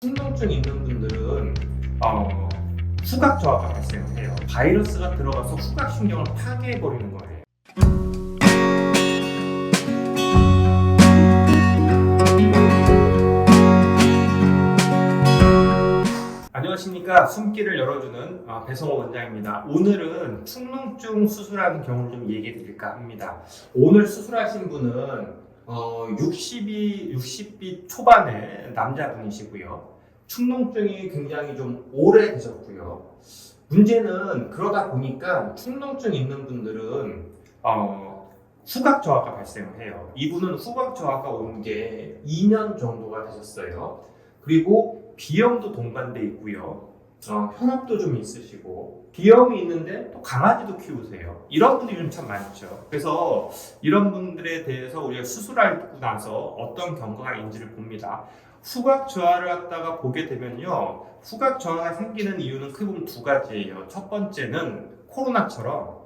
충동증 있는 분들은 후각 저하가 발생해요. 바이러스가 들어가서 후각신경을 파괴해버리는 거예요. 안녕하십니까. 숨길을 열어주는 배성호 원장입니다. 오늘은 축농증 수술하는 경우를 좀 얘기해 드릴까 합니다. 오늘 수술하신 분은 60이 초반의 남자분이시고요. 축농증이 굉장히 좀 오래 되셨고요. 문제는 그러다 보니까 축농증 있는 분들은 후각 저하가 발생을 해요. 이분은 후각 저하가 온 게 2년 정도가 되셨어요. 그리고 비염도 동반돼 있고요. 혈압도 좀 있으시고 비염이 있는데 또 강아지도 키우세요. 이런 분들이 참 많죠. 그래서 이런 분들에 대해서 우리가 수술하고 나서 어떤 경과가 있는지를 봅니다. 후각 저하를 갖다가 보게 되면요, 후각 저하가 생기는 이유는 크게 보면 두 가지예요. 첫 번째는 코로나처럼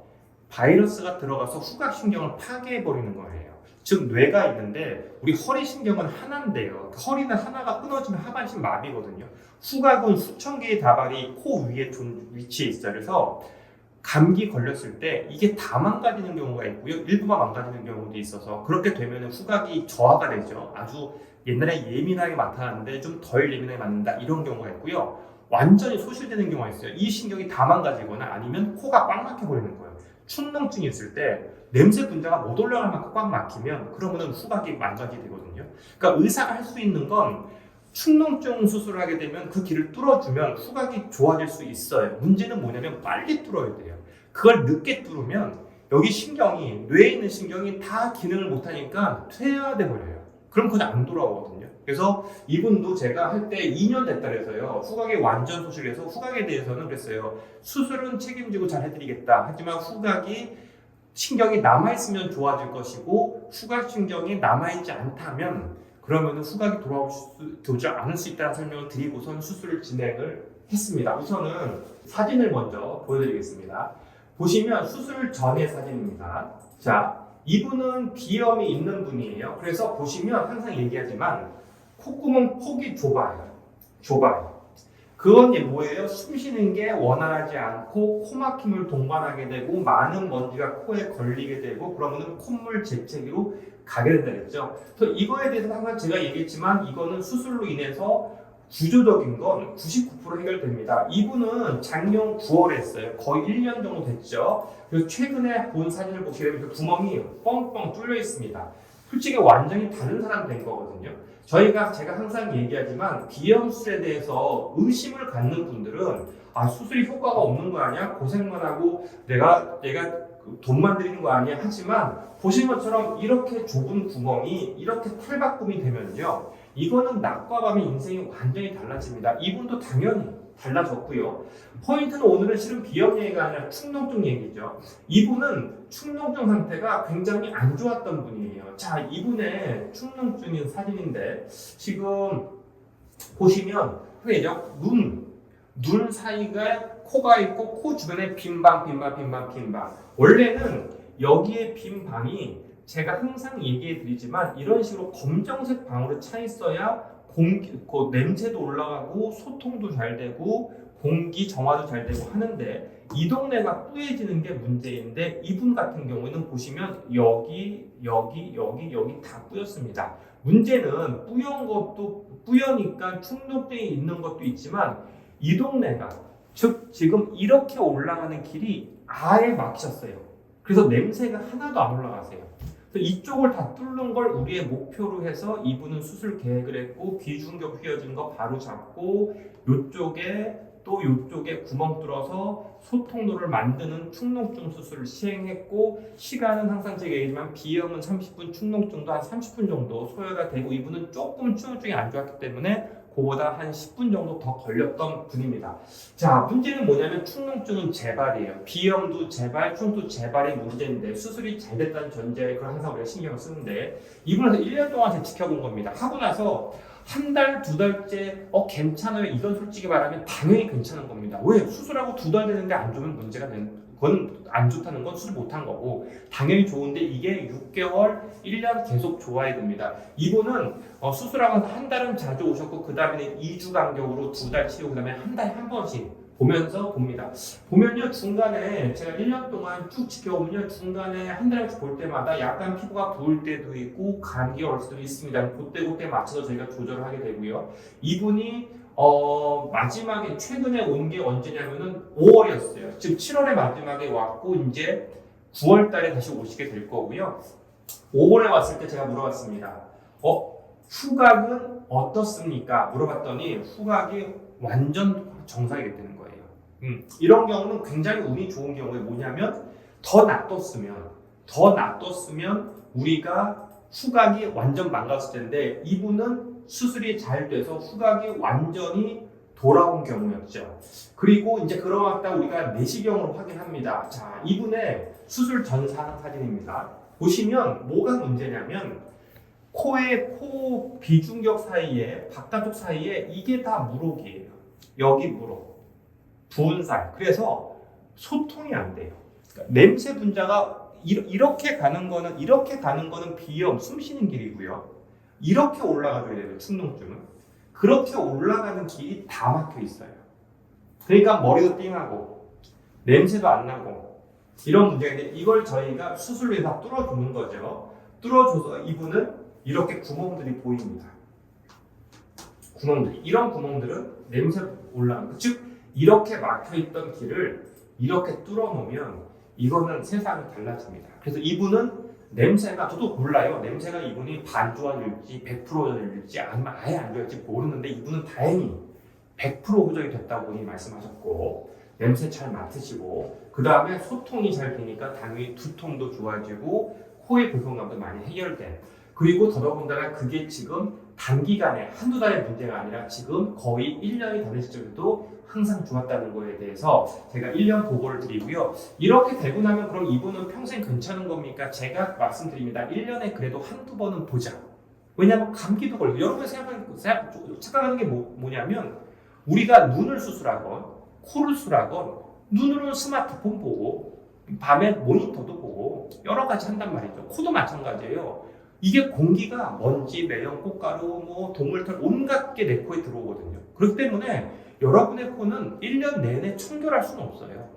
바이러스가 들어가서 후각신경을 파괴해버리는 거예요. 즉 뇌가 있는데 우리 허리 신경은 하나인데요. 허리는 하나가 끊어지면 하반신 마비거든요. 후각은 수천 개의 다발이 코 위에 위치해 있어요. 그래서 감기 걸렸을 때 이게 다 망가지는 경우가 있고요. 일부만 망가지는 경우도 있어서 그렇게 되면 후각이 저하가 되죠. 아주 옛날에 예민하게 나타났는데 좀 덜 예민하게 맞는다 이런 경우가 있고요. 완전히 소실되는 경우가 있어요. 이 신경이 다 망가지거나 아니면 코가 꽉 막혀버리는 거예요. 축농증이 있을 때 냄새 분자가 못 올라갈 만큼 꽉 막히면 그러면은 후각이 망가지게 되거든요. 그러니까 의사가 할 수 있는 건 축농증 수술을 하게 되면 그 길을 뚫어주면 후각이 좋아질 수 있어요. 문제는 뭐냐면 빨리 뚫어야 돼요. 그걸 늦게 뚫으면 여기 신경이, 뇌에 있는 신경이 다 기능을 못하니까 퇴화돼 버려요. 그럼 그건 안 돌아오거든요. 그래서 이분도 제가 할 때 2년 됐다 그래서요, 후각이 완전 소실해서 후각에 대해서는 그랬어요. 수술은 책임지고 잘 해드리겠다. 하지만 후각이 신경이 남아있으면 좋아질 것이고 후각신경이 남아있지 않다면 그러면 후각이 돌아오지 않을 수 있다는 설명을 드리고선 수술을 진행을 했습니다. 우선은 사진을 먼저 보여드리겠습니다. 보시면 수술 전의 사진입니다. 자, 이분은 비염이 있는 분이에요. 그래서 보시면 항상 얘기하지만 콧구멍 폭이 좁아요. 그건 뭐예요? 숨 쉬는 게 원활하지 않고 코막힘을 동반하게 되고 많은 먼지가 코에 걸리게 되고 그러면 콧물 재채기로 가게 된다 그랬죠. 그래서 이거에 대해서 항상 제가 얘기했지만 이거는 수술로 인해서 구조적인 건 99% 해결됩니다. 이분은 작년 9월에 했어요. 거의 1년 정도 됐죠. 그래서 최근에 본 사진을 보게 되면 그 구멍이 뻥뻥 뚫려 있습니다. 솔직히 완전히 다른 사람 된 거거든요. 제가 항상 얘기하지만 비염 수술에 대해서 의심을 갖는 분들은 수술이 효과가 없는 거 아니야? 고생만 하고 내가 돈만 들이는 거 아니야? 하지만 보신 것처럼 이렇게 좁은 구멍이 이렇게 탈바꿈이 되면요, 이거는 낮과 밤의 인생이 완전히 달라집니다. 이분도 당연히 달라졌고요. 포인트는 오늘은 실은 비염 얘기가 아니라 축농증 얘기죠. 이분은 축농증 상태가 굉장히 안 좋았던 분이에요. 자, 이분의 축농증인 사진인데 지금 보시면 눈 사이가 코가 있고 코 주변에 빈방. 원래는 여기에 빈 방이 제가 항상 얘기해 드리지만 이런 식으로 검정색 방으로 차 있어야 냄새도 올라가고 소통도 잘 되고 공기 정화도 잘 되고 하는데 이 동네가 뿌얘지는 게 문제인데 이분 같은 경우에는 보시면 여기 다 뿌였습니다. 문제는 뿌여니까 축농증이 있는 것도 있지만 이 동네가 즉 지금 이렇게 올라가는 길이 아예 막혔어요. 그래서 냄새가 하나도 안 올라가세요. 이쪽을 다 뚫는 걸 우리의 목표로 해서 이분은 수술 계획을 했고 귀중격 휘어진 거 바로 잡고 요쪽에 구멍 뚫어서 소통로를 만드는 축농증 수술을 시행했고 시간은 항상 제가 얘기했지만 비염은 30분, 축농증도 한 30분 정도 소요가 되고 이분은 조금 축농증이 안 좋았기 때문에 그보다 한 10분 정도 더 걸렸던 분입니다. 자, 문제는 뭐냐면 축농증은 재발이에요. 비염도 재발, 축농도 재발의 문제인데 수술이 잘 됐다는 전제에 그걸 항상 우리가 신경을 쓰는데 이분은 1년 동안 제가 지켜본 겁니다. 하고 나서 한 달, 두 달째 괜찮아요. 이건 솔직히 말하면 당연히 괜찮은 겁니다. 왜? 수술하고 2달 되는데 안 좋으면 문제가 되는 그건 안 좋다는 건 수술 못한 거고 당연히 좋은데 이게 6개월, 1년 계속 좋아야 됩니다. 이분은 수술하고 한 달은 자주 오셨고 그 다음에는 2주 간격으로 2달 치우고 그 다음에 한 달에 한 번씩 보면서 봅니다. 보면요 중간에 제가 1년 동안 쭉 지켜보면요 중간에 한 달씩 볼 때마다 약간 피부가 부을 때도 있고 감기가 올 수도 있습니다. 그때 맞춰서 저희가 조절을 하게 되고요. 이분이 마지막에 최근에 온 게 언제냐면은 5월이었어요. 지금 7월에 마지막에 왔고 이제 9월 달에 다시 오시게 될 거고요. 5월에 왔을 때 제가 물어봤습니다. 후각은 어떻습니까? 물어봤더니 후각이 완전 정상이겠다는 거예요. 이런 경우는 굉장히 운이 좋은 경우에 뭐냐면 더 놔뒀으면 우리가 후각이 완전 망갔을 텐데 이분은 수술이 잘 돼서 후각이 완전히 돌아온 경우였죠. 그리고 이제 그러다 우리가 내시경으로 확인합니다. 자, 이분의 수술 전 사진입니다. 보시면 뭐가 문제냐면 코의 코 비중격 사이에 바깥쪽 사이에 이게 다 물혹이에요. 여기 물혹. 부은 살. 그래서 소통이 안 돼요. 그러니까 냄새 분자가 이렇게 가는 거는 비염, 숨 쉬는 길이고요. 이렇게 올라가줘야 돼요. 충농증은. 그렇게 올라가는 길이 다 막혀 있어요. 그러니까 머리도 띵하고 냄새도 안 나고 이런 문제인데 이걸 저희가 수술로 해서 뚫어주는 거죠. 뚫어줘서 이분은 이렇게 구멍들이 보입니다. 이런 구멍들은 냄새 올라가는 거. 즉 이렇게 막혀있던 길을 이렇게 뚫어놓으면 이거는 세상이 달라집니다. 그래서 이분은 냄새가 저도 몰라요. 냄새가 이분이 반 좋아질지 100% 좋아질지 아니면 아예 안 좋아질지 모르는데 이분은 다행히 100% 호전이 됐다고 본인이 말씀하셨고 냄새 잘 맡으시고 그 다음에 소통이 잘 되니까 당연히 두통도 좋아지고 코의 불편감도 많이 해결돼. 그리고 더더군다나 그게 지금 단기간에 한두 달의 문제가 아니라 지금 거의 1년이 되는 시점에도 항상 좋았다는 거에 대해서 제가 1년 보고를 드리고요. 이렇게 되고 나면 그럼 이분은 평생 괜찮은 겁니까? 제가 말씀드립니다. 1년에 그래도 한두 번은 보자. 왜냐하면 감기도 걸리고 여러분이 착각하는 게 뭐냐면 우리가 눈을 수술하건 코를 수술하건 눈으로는 스마트폰 보고 밤에 모니터도 보고 여러 가지 한단 말이죠. 코도 마찬가지예요. 이게 공기가 먼지, 매연, 꽃가루, 뭐 동물털 온갖 게 내 코에 들어오거든요. 그렇기 때문에 여러분의 코는 1년 내내 청결할 수는 없어요.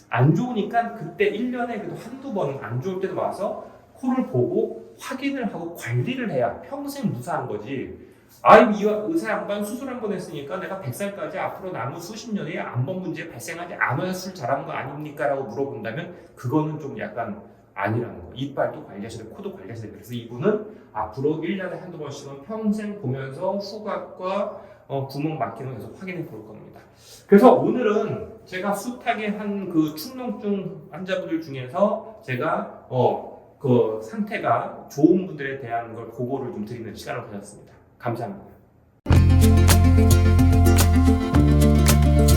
안 좋으니까 그때 1년에 그래도 한두 번 안 좋을 때도 와서 코를 보고 확인을 하고 관리를 해야 평생 무사한 거지. 이 의사 양반 수술 한 번 했으니까 내가 100살까지 앞으로 남은 수십 년에 안번 문제 발생하지 않아야 술 잘하는 거 아닙니까? 라고 물어본다면 그거는 좀 약간 아니라는 거. 이빨도 관리하셔야 되고 코도 관리하셔야 되고 그래서 이분은 앞으로 1년에 한두 번씩은 평생 보면서 후각과 구멍 막히는 거 계속 확인해 볼 겁니다. 그래서 오늘은 제가 숱하게 한 그 축농증 환자분들 중에서 제가 그 상태가 좋은 분들에 대한 걸 보고를 좀 드리는 시간을 가졌습니다. 감사합니다.